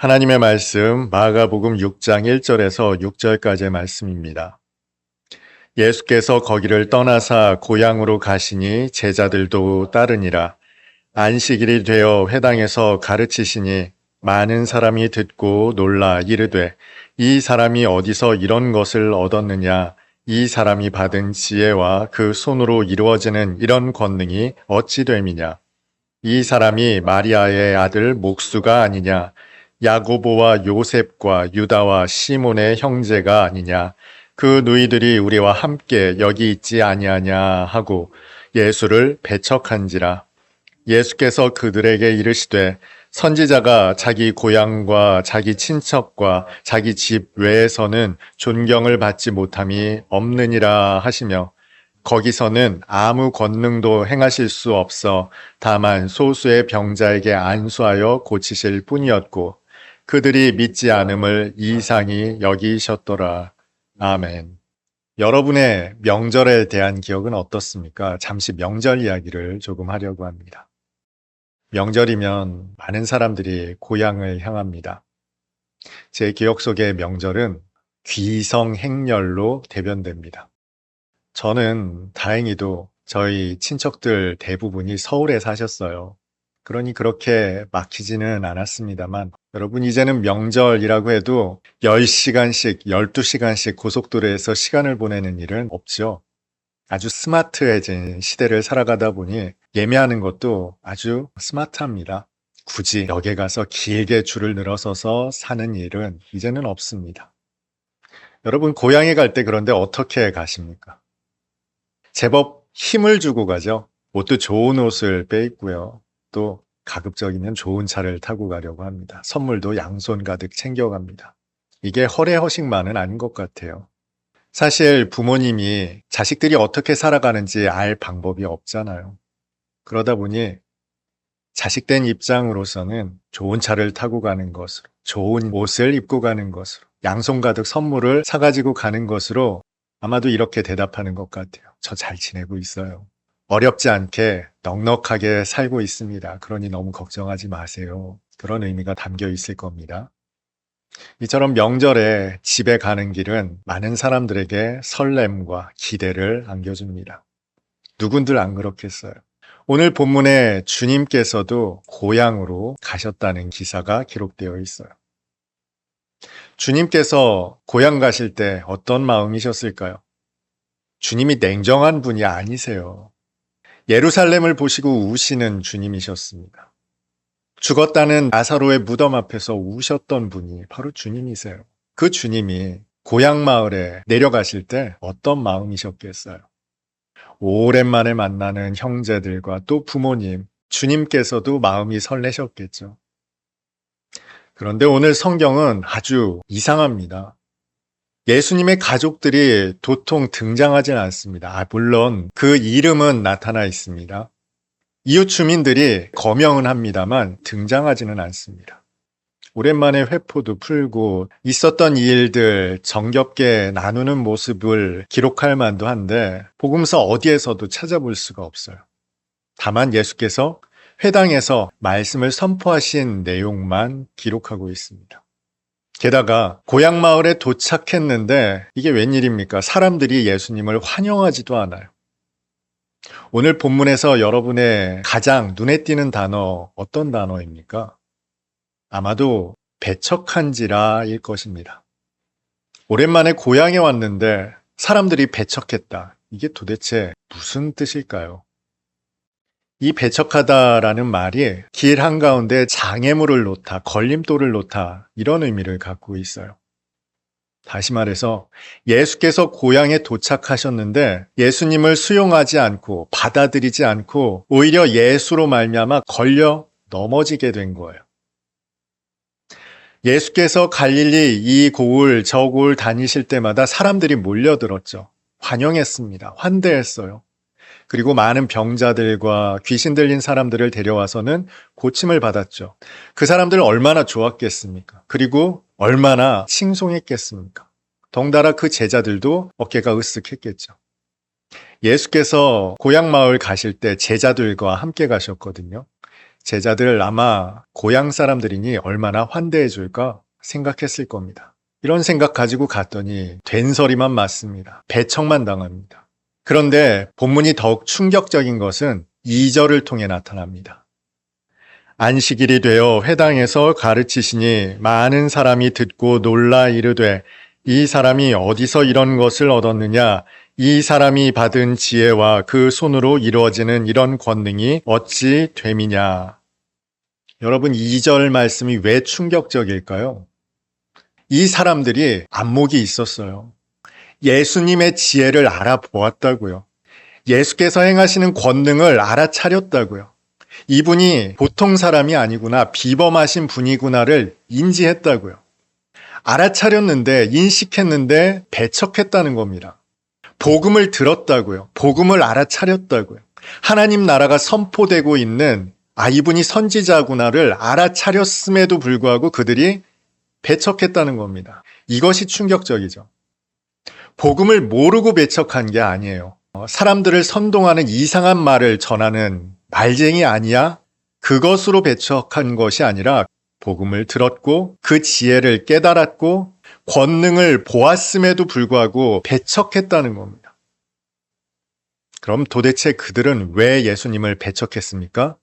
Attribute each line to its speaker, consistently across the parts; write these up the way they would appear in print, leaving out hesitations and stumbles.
Speaker 1: 하나님의 말씀 마가복음 6장 1절에서 6절까지의 말씀입니다. 예수께서 거기를 떠나사 고향으로 가시니 제자들도 따르니라. 안식일이 되어 회당에서 가르치시니 많은 사람이 듣고 놀라 이르되 이 사람이 어디서 이런 것을 얻었느냐. 이 사람이 받은 지혜와 그 손으로 이루어지는 이런 권능이 어찌 됨이냐. 이 사람이 마리아의 아들 목수가 아니냐. 야고보와 요셉과 유다와 시몬의 형제가 아니냐. 그 누이들이 우리와 함께 여기 있지 아니하냐 하고 예수를 배척한지라. 예수께서 그들에게 이르시되 선지자가 자기 고향과 자기 친척과 자기 집 외에서는 존경을 받지 못함이 없느니라 하시며 거기서는 아무 권능도 행하실 수 없어 다만 소수의 병자에게 안수하여 고치실 뿐이었고 그들이 믿지 않음을 이상히 여기셨더라. 아멘. 여러분의 명절에 대한 기억은 어떻습니까? 잠시 명절 이야기를 조금 하려고 합니다. 명절이면 많은 사람들이 고향을 향합니다. 제 기억 속의 명절은 귀성행렬로 대변됩니다. 저는 다행히도 저희 친척들 대부분이 서울에 사셨어요. 그러니 그렇게 막히지는 않았습니다만 여러분 이제는 명절이라고 해도 10시간씩, 12시간씩 고속도로에서 시간을 보내는 일은 없죠. 아주 스마트해진 시대를 살아가다 보니 예매하는 것도 아주 스마트합니다. 굳이 역에 가서 길게 줄을 늘어서서 사는 일은 이제는 없습니다. 여러분 고향에 갈 때 그런데 어떻게 가십니까? 제법 힘을 주고 가죠. 옷도 좋은 옷을 빼입고요. 또 가급적이면 좋은 차를 타고 가려고 합니다. 선물도 양손 가득 챙겨갑니다. 이게 허례허식만은 아닌 것 같아요. 사실 부모님이 자식들이 어떻게 살아가는지 알 방법이 없잖아요. 그러다 보니 자식된 입장으로서는 좋은 차를 타고 가는 것으로, 좋은 옷을 입고 가는 것으로, 양손 가득 선물을 사가지고 가는 것으로 아마도 이렇게 대답하는 것 같아요. 저 잘 지내고 있어요. 어렵지 않게 넉넉하게 살고 있습니다. 그러니 너무 걱정하지 마세요. 그런 의미가 담겨 있을 겁니다. 이처럼 명절에 집에 가는 길은 많은 사람들에게 설렘과 기대를 안겨줍니다. 누군들 안 그렇겠어요. 오늘 본문에 주님께서도 고향으로 가셨다는 기사가 기록되어 있어요. 주님께서 고향 가실 때 어떤 마음이셨을까요? 주님이 냉정한 분이 아니세요. 예루살렘을 보시고 우시는 주님이셨습니다. 죽었다는 나사로의 무덤 앞에서 우셨던 분이 바로 주님이세요. 그 주님이 고향 마을에 내려가실 때 어떤 마음이셨겠어요? 오랜만에 만나는 형제들과 또 부모님, 주님께서도 마음이 설레셨겠죠. 그런데 오늘 성경은 아주 이상합니다. 예수님의 가족들이 도통 등장하진 않습니다. 물론 그 이름은 나타나 있습니다. 이웃 주민들이 거명은 합니다만 등장하지는 않습니다. 오랜만에 회포도 풀고 있었던 일들 정겹게 나누는 모습을 기록할 만도 한데 복음서 어디에서도 찾아볼 수가 없어요. 다만 예수께서 회당에서 말씀을 선포하신 내용만 기록하고 있습니다. 게다가 고향 마을에 도착했는데 이게 웬일입니까? 사람들이 예수님을 환영하지도 않아요. 오늘 본문에서 여러분의 가장 눈에 띄는 단어 어떤 단어입니까? 아마도 배척한지라일 것입니다. 오랜만에 고향에 왔는데 사람들이 배척했다. 이게 도대체 무슨 뜻일까요? 이 배척하다라는 말이 길 한가운데 장애물을 놓다, 걸림돌을 놓다 이런 의미를 갖고 있어요. 다시 말해서 예수께서 고향에 도착하셨는데 예수님을 수용하지 않고 받아들이지 않고 오히려 예수로 말미암아 걸려 넘어지게 된 거예요. 예수께서 갈릴리 이 고을 저 고을 다니실 때마다 사람들이 몰려들었죠. 환영했습니다. 환대했어요. 그리고 많은 병자들과 귀신 들린 사람들을 데려와서는 고침을 받았죠. 그 사람들 얼마나 좋았겠습니까? 그리고 얼마나 칭송했겠습니까? 덩달아 그 제자들도 어깨가 으쓱했겠죠. 예수께서 고향 마을 가실 때 제자들과 함께 가셨거든요. 제자들 아마 고향 사람들이니 얼마나 환대해 줄까 생각했을 겁니다. 이런 생각 가지고 갔더니 된소리만 맞습니다. 배척만 당합니다. 그런데 본문이 더욱 충격적인 것은 2절을 통해 나타납니다. 안식일이 되어 회당에서 가르치시니 많은 사람이 듣고 놀라 이르되 이 사람이 어디서 이런 것을 얻었느냐? 이 사람이 받은 지혜와 그 손으로 이루어지는 이런 권능이 어찌 됨이냐? 여러분, 2절 말씀이 왜 충격적일까요? 이 사람들이 안목이 있었어요. 예수님의 지혜를 알아보았다고요. 예수께서 행하시는 권능을 알아차렸다고요. 이분이 보통 사람이 아니구나, 비범하신 분이구나를 인지했다고요. 알아차렸는데, 인식했는데 배척했다는 겁니다. 복음을 들었다고요. 복음을 알아차렸다고요. 하나님 나라가 선포되고 있는 이분이 선지자구나를 알아차렸음에도 불구하고 그들이 배척했다는 겁니다. 이것이 충격적이죠. 복음을 모르고 배척한 게 아니에요. 사람들을 선동하는 이상한 말을 전하는 말쟁이 아니야? 그것으로 배척한 것이 아니라 복음을 들었고 그 지혜를 깨달았고 권능을 보았음에도 불구하고 배척했다는 겁니다. 그럼 도대체 그들은 왜 예수님을 배척했습니까?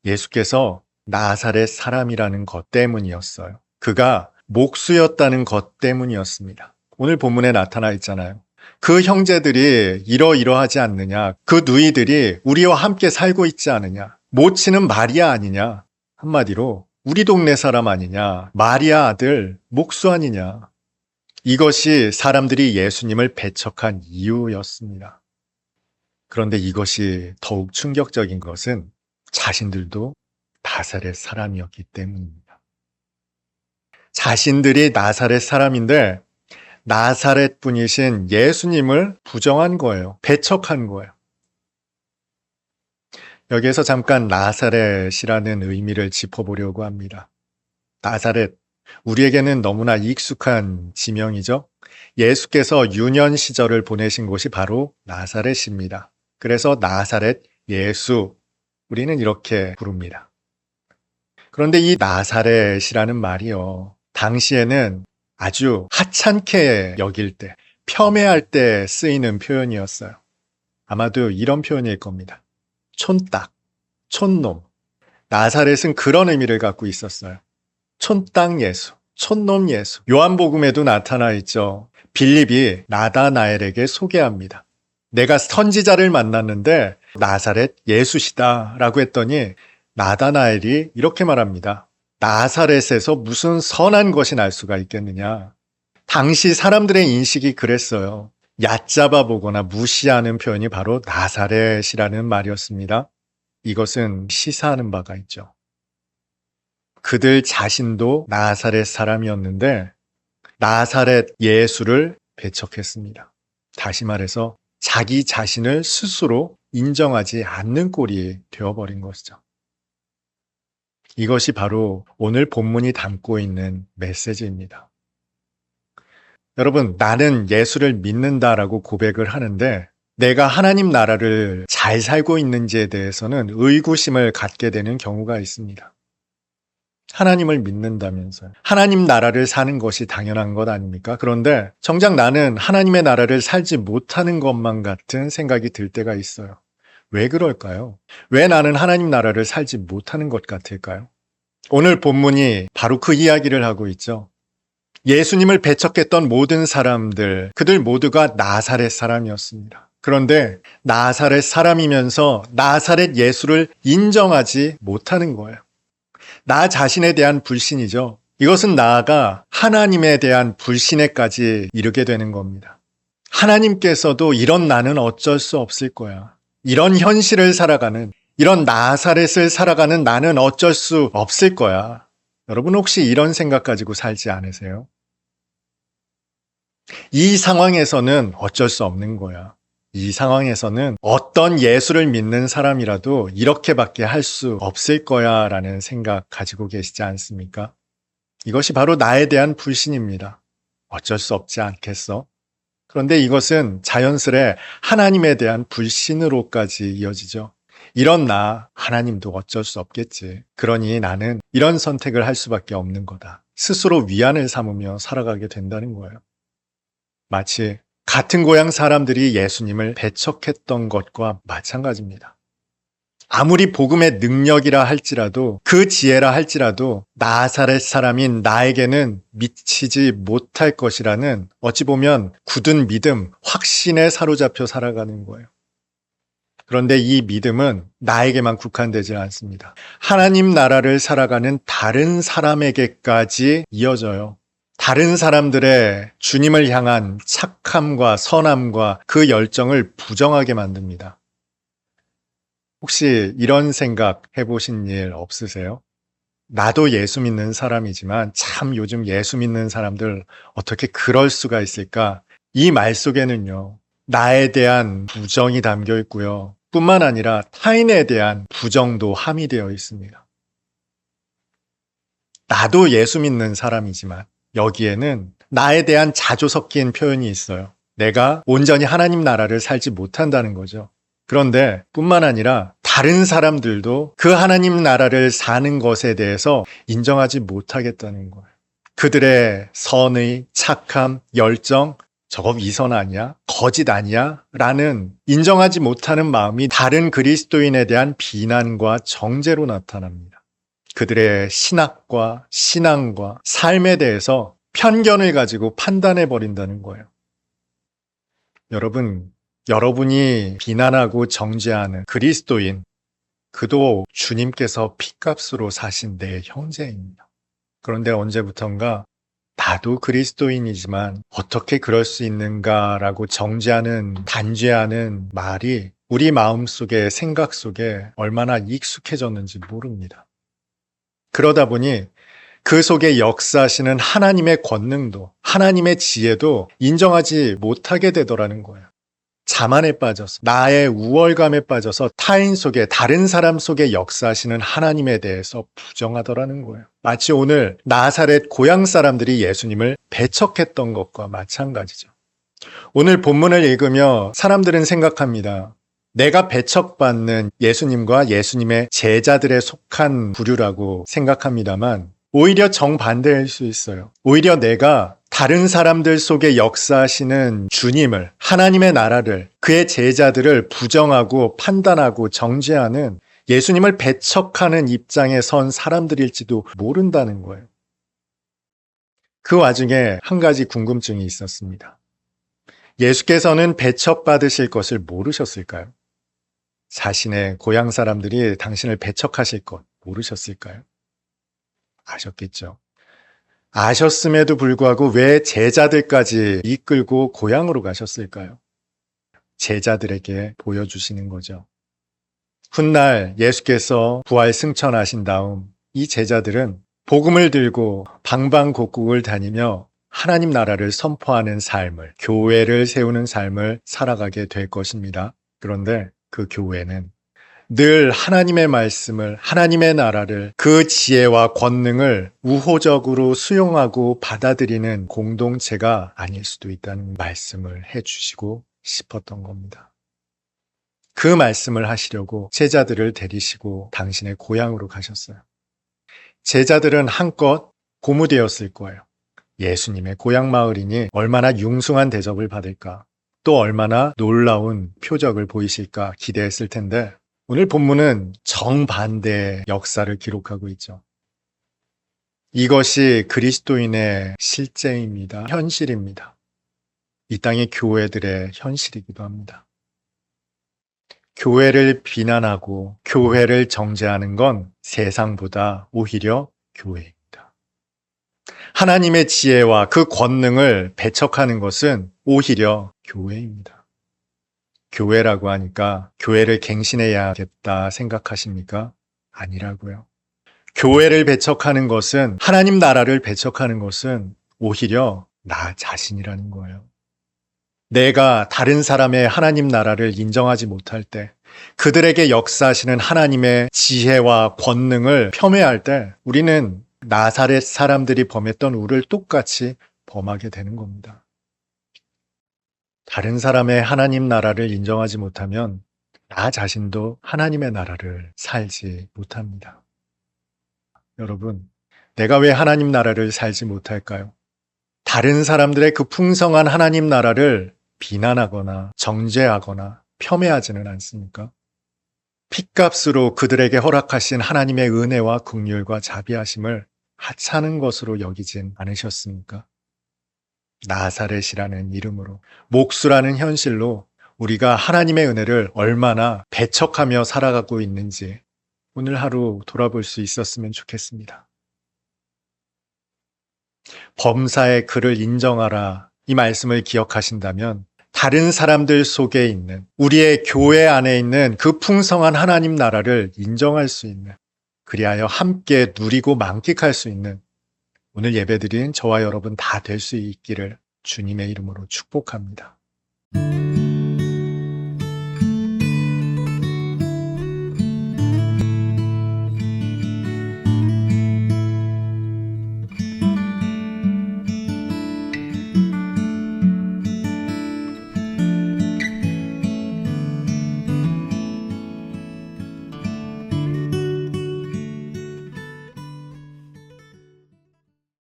Speaker 1: 예수께서 나사렛 사람이라는 것 때문이었어요. 그가 목수였다는 것 때문이었습니다. 오늘 본문에 나타나 있잖아요. 그 형제들이 이러이러하지 않느냐? 그 누이들이 우리와 함께 살고 있지 않느냐? 모치는 마리아 아니냐? 한마디로 우리 동네 사람 아니냐? 마리아 아들 목수 아니냐? 이것이 사람들이 예수님을 배척한 이유였습니다. 그런데 이것이 더욱 충격적인 것은 자신들도 나사렛 사람이었기 때문입니다. 자신들이 나사렛 사람인데 나사렛 분이신 예수님을 부정한 거예요. 배척한 거예요. 여기에서 잠깐 나사렛이라는 의미를 짚어보려고 합니다. 나사렛, 우리에게는 너무나 익숙한 지명이죠. 예수께서 유년 시절을 보내신 곳이 바로 나사렛입니다. 그래서 나사렛 예수, 우리는 이렇게 부릅니다. 그런데 이 나사렛이라는 말이요, 당시에는 아주 하찮게 여길 때, 폄훼할 때 쓰이는 표현이었어요. 아마도 이런 표현일 겁니다. 촌딱, 촌놈. 나사렛은 그런 의미를 갖고 있었어요. 촌딱 예수, 촌놈 예수. 요한복음에도 나타나 있죠. 빌립이 나다나엘에게 소개합니다. 내가 선지자를 만났는데 나사렛 예수시다 라고 했더니 나다나엘이 이렇게 말합니다. 나사렛에서 무슨 선한 것이 날 수가 있겠느냐. 당시 사람들의 인식이 그랬어요. 얕잡아 보거나 무시하는 표현이 바로 나사렛이라는 말이었습니다. 이것은 시사하는 바가 있죠. 그들 자신도 나사렛 사람이었는데 나사렛 예수를 배척했습니다. 다시 말해서 자기 자신을 스스로 인정하지 않는 꼴이 되어버린 것이죠. 이것이 바로 오늘 본문이 담고 있는 메시지입니다. 여러분, 나는 예수를 믿는다라고 고백을 하는데 내가 하나님 나라를 잘 살고 있는지에 대해서는 의구심을 갖게 되는 경우가 있습니다. 하나님을 믿는다면서요. 하나님 나라를 사는 것이 당연한 것 아닙니까? 그런데 정작 나는 하나님의 나라를 살지 못하는 것만 같은 생각이 들 때가 있어요. 왜 그럴까요? 왜 나는 하나님 나라를 살지 못하는 것 같을까요? 오늘 본문이 바로 그 이야기를 하고 있죠. 예수님을 배척했던 모든 사람들, 그들 모두가 나사렛 사람이었습니다. 그런데 나사렛 사람이면서 나사렛 예수를 인정하지 못하는 거예요. 나 자신에 대한 불신이죠. 이것은 나아가 하나님에 대한 불신에까지 이르게 되는 겁니다. 하나님께서도 이런 나는 어쩔 수 없을 거야. 이런 현실을 살아가는, 이런 나사렛을 살아가는 나는 어쩔 수 없을 거야. 여러분 혹시 이런 생각 가지고 살지 않으세요? 이 상황에서는 어쩔 수 없는 거야. 이 상황에서는 어떤 예수를 믿는 사람이라도 이렇게밖에 할 수 없을 거야 라는 생각 가지고 계시지 않습니까? 이것이 바로 나에 대한 불신입니다. 어쩔 수 없지 않겠어? 그런데 이것은 자연스레 하나님에 대한 불신으로까지 이어지죠. 이런 나 하나님도 어쩔 수 없겠지. 그러니 나는 이런 선택을 할 수밖에 없는 거다. 스스로 위안을 삼으며 살아가게 된다는 거예요. 마치 같은 고향 사람들이 예수님을 배척했던 것과 마찬가지입니다. 아무리 복음의 능력이라 할지라도 그 지혜라 할지라도 나사렛 사람인 나에게는 미치지 못할 것이라는 어찌 보면 굳은 믿음, 확신에 사로잡혀 살아가는 거예요. 그런데 이 믿음은 나에게만 국한되지 않습니다. 하나님 나라를 살아가는 다른 사람에게까지 이어져요. 다른 사람들의 주님을 향한 착함과 선함과 그 열정을 부정하게 만듭니다. 혹시 이런 생각 해보신 일 없으세요? 나도 예수 믿는 사람이지만 참 요즘 예수 믿는 사람들 어떻게 그럴 수가 있을까? 이 말 속에는요, 나에 대한 부정이 담겨 있고요. 뿐만 아니라 타인에 대한 부정도 함의되어 있습니다. 나도 예수 믿는 사람이지만 여기에는 나에 대한 자조 섞인 표현이 있어요. 내가 온전히 하나님 나라를 살지 못한다는 거죠. 그런데 뿐만 아니라 다른 사람들도 그 하나님 나라를 사는 것에 대해서 인정하지 못하겠다는 거예요. 그들의 선의, 착함, 열정, 저거 위선 아니야? 거짓 아니야? 라는 인정하지 못하는 마음이 다른 그리스도인에 대한 비난과 정죄로 나타납니다. 그들의 신학과 신앙과 삶에 대해서 편견을 가지고 판단해 버린다는 거예요. 여러분이 비난하고 정죄하는 그리스도인, 그도 주님께서 핏값으로 사신 내 형제입니다. 그런데 언제부턴가 나도 그리스도인이지만 어떻게 그럴 수 있는가라고 정죄하는, 단죄하는 말이 우리 마음속에, 생각 속에 얼마나 익숙해졌는지 모릅니다. 그러다 보니 그 속에 역사하시는 하나님의 권능도, 하나님의 지혜도 인정하지 못하게 되더라는 거예요. 자만에 빠져서, 나의 우월감에 빠져서 타인 속에, 다른 사람 속에 역사하시는 하나님에 대해서 부정하더라는 거예요. 마치 오늘 나사렛 고향 사람들이 예수님을 배척했던 것과 마찬가지죠. 오늘 본문을 읽으며 사람들은 생각합니다. 내가 배척받는 예수님과 예수님의 제자들에 속한 부류라고 생각합니다만 오히려 정반대일 수 있어요. 오히려 내가 다른 사람들 속에 역사하시는 주님을, 하나님의 나라를, 그의 제자들을 부정하고 판단하고 정죄하는 예수님을 배척하는 입장에 선 사람들일지도 모른다는 거예요. 그 와중에 한 가지 궁금증이 있었습니다. 예수께서는 배척받으실 것을 모르셨을까요? 자신의 고향 사람들이 당신을 배척하실 것 모르셨을까요? 아셨겠죠. 아셨음에도 불구하고 왜 제자들까지 이끌고 고향으로 가셨을까요? 제자들에게 보여주시는 거죠. 훗날 예수께서 부활 승천하신 다음 이 제자들은 복음을 들고 방방곡곡을 다니며 하나님 나라를 선포하는 삶을, 교회를 세우는 삶을 살아가게 될 것입니다. 그런데 그 교회는 늘 하나님의 말씀을, 하나님의 나라를, 그 지혜와 권능을 우호적으로 수용하고 받아들이는 공동체가 아닐 수도 있다는 말씀을 해주시고 싶었던 겁니다. 그 말씀을 하시려고 제자들을 데리시고 당신의 고향으로 가셨어요. 제자들은 한껏 고무되었을 거예요. 예수님의 고향 마을이니 얼마나 융숭한 대접을 받을까, 또 얼마나 놀라운 표적을 보이실까 기대했을 텐데 오늘 본문은 정반대의 역사를 기록하고 있죠. 이것이 그리스도인의 실제입니다. 현실입니다. 이 땅의 교회들의 현실이기도 합니다. 교회를 비난하고 교회를 정죄하는 건 세상보다 오히려 교회입니다. 하나님의 지혜와 그 권능을 배척하는 것은 오히려 교회입니다. 교회라고 하니까 교회를 갱신해야겠다 생각하십니까? 아니라고요. 교회를 배척하는 것은, 하나님 나라를 배척하는 것은 오히려 나 자신이라는 거예요. 내가 다른 사람의 하나님 나라를 인정하지 못할 때, 그들에게 역사하시는 하나님의 지혜와 권능을 폄훼할 때 우리는 나사렛 사람들이 범했던 우를 똑같이 범하게 되는 겁니다. 다른 사람의 하나님 나라를 인정하지 못하면 나 자신도 하나님의 나라를 살지 못합니다. 여러분, 내가 왜 하나님 나라를 살지 못할까요? 다른 사람들의 그 풍성한 하나님 나라를 비난하거나 정죄하거나 폄훼하지는 않습니까? 핏값으로 그들에게 허락하신 하나님의 은혜와 긍휼과 자비하심을 하찮은 것으로 여기진 않으셨습니까? 나사렛이라는 이름으로, 목수라는 현실로 우리가 하나님의 은혜를 얼마나 배척하며 살아가고 있는지 오늘 하루 돌아볼 수 있었으면 좋겠습니다. 범사의 그를 인정하라, 이 말씀을 기억하신다면 다른 사람들 속에 있는, 우리의 교회 안에 있는 그 풍성한 하나님 나라를 인정할 수 있는, 그리하여 함께 누리고 만끽할 수 있는 오늘 예배드린 저와 여러분 다 될 수 있기를 주님의 이름으로 축복합니다.